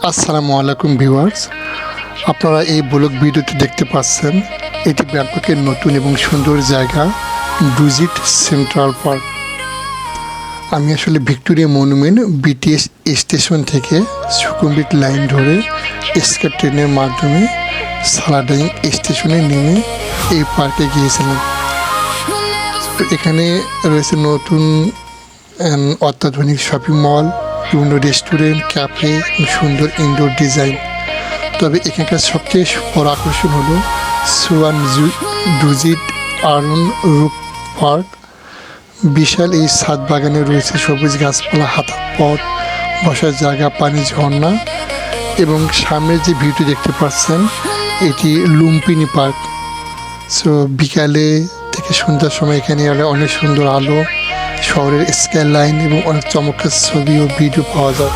আসসালামু আলাইকুম ভিউয়ার্স, আপনারা এই ব্লগ ভিডিওটি দেখতে পাচ্ছেন। এটি ব্যাংককের নতুন এবং সুন্দর জায়গা ডুজিট সেন্ট্রাল পার্ক। আমি আসলে ভিক্টোরিয়া মনুমেন্ট বিটিএস স্টেশন থেকে সুকুমবিট লাইন ধরে এসকেপ ট্রেনের মাধ্যমে সালাডাইং স্টেশনে নেমে এই পার্কে গিয়েছিলাম। তো এখানে রয়েছে নতুন অত্যাধুনিক শপিং মল, বিভিন্ন রেস্টুরেন্ট, ক্যাফে, সুন্দর ইনডোর ডিজাইন। তবে এখানকার সবচেয়ে বড় আকর্ষণ হলো সুয়ান ডুজিট আরুন রুপ পার্ক। বিশাল এই ছাদ বাগানে রয়েছে সবুজ গাছপালা, হাঁটার পথ, বসার জায়গা, পানি, ঝর্ণা এবং সামনের যে ভিউটি দেখতে পাচ্ছেন এটি লুম্পিনি পার্ক। সো বিকালে থেকে সন্ধ্যার সময় এখানে অনেক সুন্দর আলো, শহরের স্কাই লাইন এবং অনেক চমৎকার ছবি ও ভিডিও পাওয়া যায়।